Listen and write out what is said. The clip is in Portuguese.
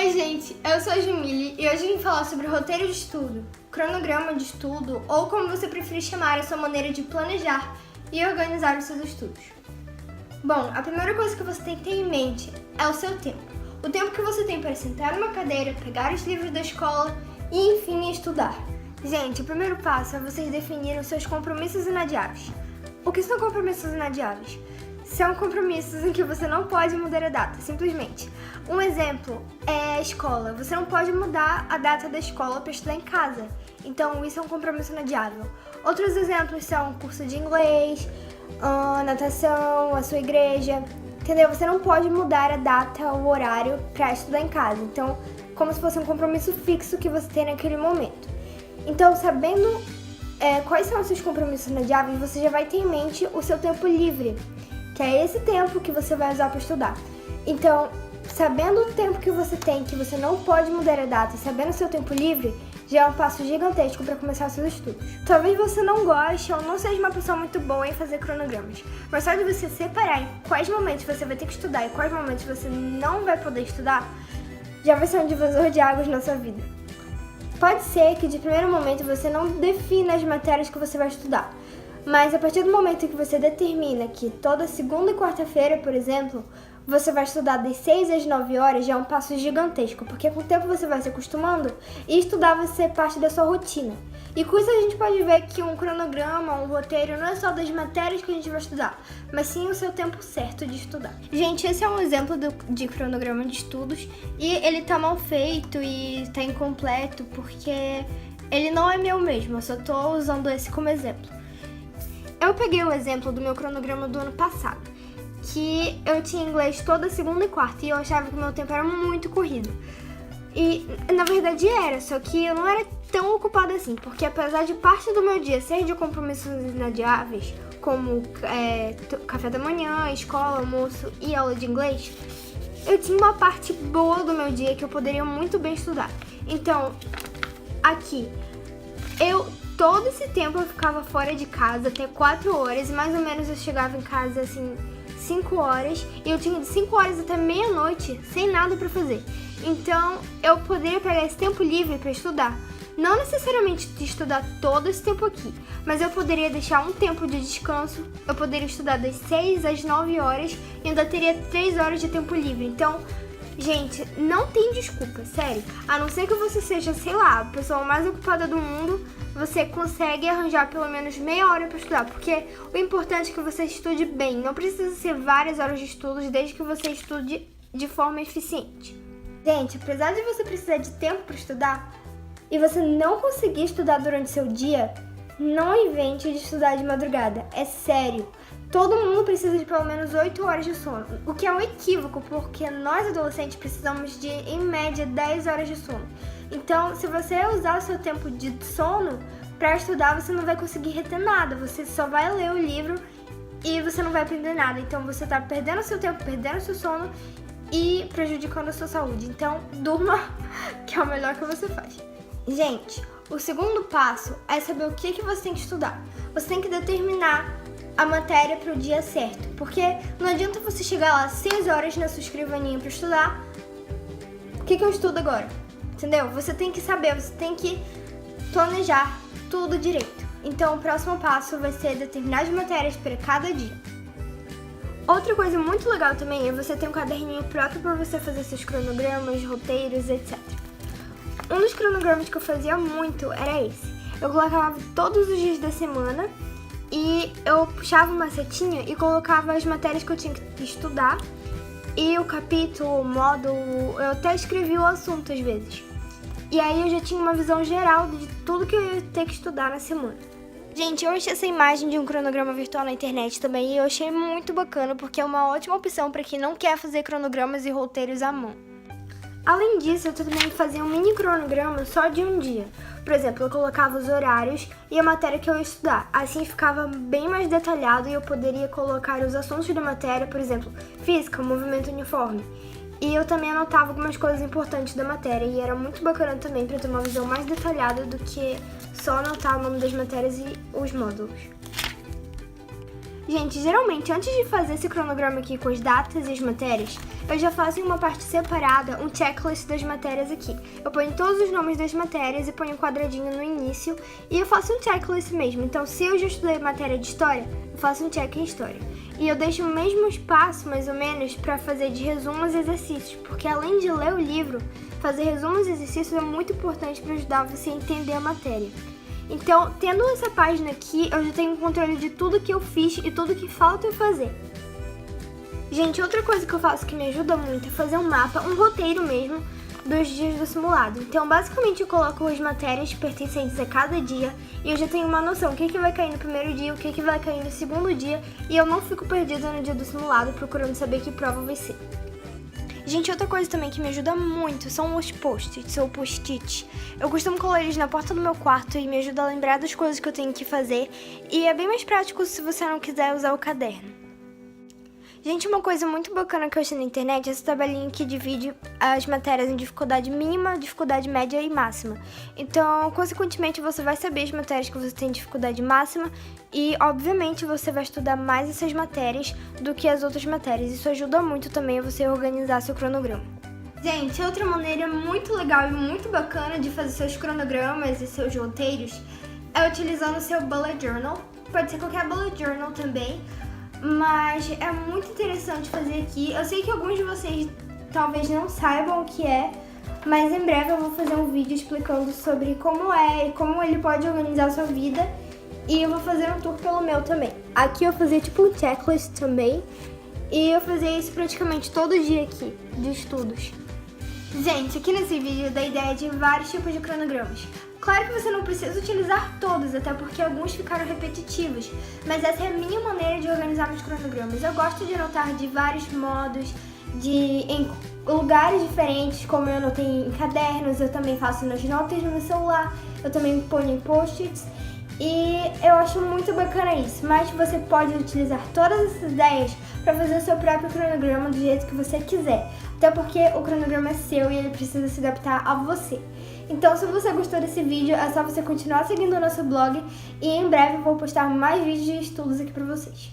Oi gente, eu sou a Jumili e hoje vim falar sobre roteiro de estudo, cronograma de estudo ou como você preferir chamar a sua maneira de planejar e organizar os seus estudos. Bom, a primeira coisa que você tem que ter em mente é o seu tempo. O tempo que você tem para sentar numa cadeira, pegar os livros da escola e enfim estudar. Gente, o primeiro passo é vocês definirem os seus compromissos inadiáveis. O que são compromissos inadiáveis? São compromissos em que você não pode mudar a data, simplesmente. Um exemplo é a escola. Você não pode mudar a data da escola para estudar em casa. Então, isso é um compromisso inadiável. Outros exemplos são curso de inglês, natação, a sua igreja. Entendeu? Você não pode mudar a data ou o horário para estudar em casa. Então, como se fosse um compromisso fixo que você tem naquele momento. Então, sabendo quais são os seus compromissos inadiáveis, você já vai ter em mente o seu tempo livre, que é esse tempo que você vai usar para estudar. Então, sabendo o tempo que você tem, que você não pode mudar a data, e sabendo o seu tempo livre, já é um passo gigantesco para começar os seus estudos. Talvez você não goste ou não seja uma pessoa muito boa em fazer cronogramas, mas só de você separar em quais momentos você vai ter que estudar e quais momentos você não vai poder estudar, já vai ser um divisor de águas na sua vida. Pode ser que de primeiro momento você não defina as matérias que você vai estudar, mas a partir do momento que você determina que toda segunda e quarta-feira, por exemplo, você vai estudar das 6 às 9 horas, já é um passo gigantesco, porque com o tempo você vai se acostumando e estudar vai ser parte da sua rotina. E com isso a gente pode ver que um cronograma, um roteiro, não é só das matérias que a gente vai estudar, mas sim o seu tempo certo de estudar. Gente, esse é um exemplo de cronograma de estudos e ele tá mal feito e tá incompleto porque ele não é meu mesmo, eu só tô usando esse como exemplo. Eu peguei o exemplo do meu cronograma do ano passado, que eu tinha inglês toda segunda e quarta e eu achava que o meu tempo era muito corrido. E na verdade era, só que eu não era tão ocupada assim, porque apesar de parte do meu dia ser de compromissos inadiáveis, como café da manhã, escola, almoço e aula de inglês, eu tinha uma parte boa do meu dia que eu poderia muito bem estudar. Então, aqui, todo esse tempo eu ficava fora de casa até 4 horas e mais ou menos eu chegava em casa assim 5 horas e eu tinha de 5 horas até meia-noite sem nada pra fazer. Então eu poderia pegar esse tempo livre pra estudar. Não necessariamente de estudar todo esse tempo aqui, mas eu poderia deixar um tempo de descanso, eu poderia estudar das 6 às 9 horas e ainda teria 3 horas de tempo livre. Então, gente, não tem desculpa, sério. A não ser que você seja, sei lá, a pessoa mais ocupada do mundo, você consegue arranjar pelo menos meia hora para estudar, porque o importante é que você estude bem. Não precisa ser várias horas de estudos, desde que você estude de forma eficiente. Gente, apesar de você precisar de tempo para estudar e você não conseguir estudar durante seu dia, não invente de estudar de madrugada. É sério. Todo mundo precisa de pelo menos 8 horas de sono, o que é um equívoco, porque nós adolescentes precisamos de, em média, 10 horas de sono. Então, se você usar o seu tempo de sono para estudar, você não vai conseguir reter nada, você só vai ler o livro e você não vai aprender nada. Então, você está perdendo o seu tempo, perdendo o seu sono e prejudicando a sua saúde. Então, durma, que é o melhor que você faz. Gente, o segundo passo é saber o que você tem que estudar. Você tem que determinar a matéria para o dia certo, porque não adianta você chegar lá às 6 horas na sua escrivaninha para estudar. O que eu estudo agora? Entendeu? Você tem que saber, você tem que planejar tudo direito. Então, o próximo passo vai ser determinar as matérias para cada dia. Outra coisa muito legal também é você ter um caderninho próprio para você fazer seus cronogramas, roteiros, etc. Um dos cronogramas que eu fazia muito era esse. Eu colocava todos os dias da semana e eu puxava uma setinha e colocava as matérias que eu tinha que estudar e o capítulo, o módulo, eu até escrevi o assunto às vezes. E aí eu já tinha uma visão geral de tudo que eu ia ter que estudar na semana. Gente, eu achei essa imagem de um cronograma virtual na internet também e eu achei muito bacana porque é uma ótima opção para quem não quer fazer cronogramas e roteiros à mão. Além disso, eu também fazia um mini cronograma só de um dia. Por exemplo, eu colocava os horários e a matéria que eu ia estudar. Assim ficava bem mais detalhado e eu poderia colocar os assuntos da matéria, por exemplo, física, movimento uniforme. E eu também anotava algumas coisas importantes da matéria e era muito bacana também para ter uma visão mais detalhada do que só anotar o nome das matérias e os módulos. Gente, geralmente antes de fazer esse cronograma aqui com as datas e as matérias, eu já faço em uma parte separada um checklist das matérias aqui. Eu ponho todos os nomes das matérias e ponho um quadradinho no início e eu faço um checklist mesmo. Então, se eu já estudei matéria de história, eu faço um check em história. E eu deixo o mesmo espaço, mais ou menos, para fazer de resumos e exercícios, porque além de ler o livro, fazer resumos e exercícios é muito importante para ajudar você a entender a matéria. Então, tendo essa página aqui, eu já tenho controle de tudo que eu fiz e tudo que falta eu fazer. Gente, outra coisa que eu faço que me ajuda muito é fazer um mapa, um roteiro mesmo, dos dias do simulado. Então, basicamente, eu coloco as matérias pertencentes a cada dia e eu já tenho uma noção o que vai cair no primeiro dia, o que vai cair no segundo dia e eu não fico perdida no dia do simulado procurando saber que prova vai ser. Gente, outra coisa também que me ajuda muito são os post-its ou post-it. Eu costumo colar eles na porta do meu quarto e me ajuda a lembrar das coisas que eu tenho que fazer. E é bem mais prático se você não quiser usar o caderno. Gente, uma coisa muito bacana que eu achei na internet é essa tabelinha que divide as matérias em dificuldade mínima, dificuldade média e máxima. Então, consequentemente, você vai saber as matérias que você tem dificuldade máxima e, obviamente, você vai estudar mais essas matérias do que as outras matérias. Isso ajuda muito também a você organizar seu cronograma. Gente, outra maneira muito legal e muito bacana de fazer seus cronogramas e seus roteiros é utilizando o seu bullet journal. Pode ser qualquer bullet journal também. Mas é muito interessante fazer aqui. Eu sei que alguns de vocês talvez não saibam o que é, mas em breve eu vou fazer um vídeo explicando sobre como é e como ele pode organizar a sua vida. E eu vou fazer um tour pelo meu também. Aqui eu fazia tipo um checklist também. E eu fazia isso praticamente todo dia aqui, de estudos. Gente, aqui nesse vídeo eu dei ideia de vários tipos de cronogramas. Claro que você não precisa utilizar todos, até porque alguns ficaram repetitivos, mas essa é a minha maneira de organizar meus cronogramas. Eu gosto de anotar de vários modos, em lugares diferentes, como eu anotei em cadernos, eu também faço nas notas no meu celular, eu também ponho em post-its, e eu acho muito bacana isso. Mas você pode utilizar todas essas ideias para fazer o seu próprio cronograma do jeito que você quiser, até porque o cronograma é seu e ele precisa se adaptar a você. Então, se você gostou desse vídeo, é só você continuar seguindo o nosso blog e em breve eu vou postar mais vídeos de estudos aqui pra vocês.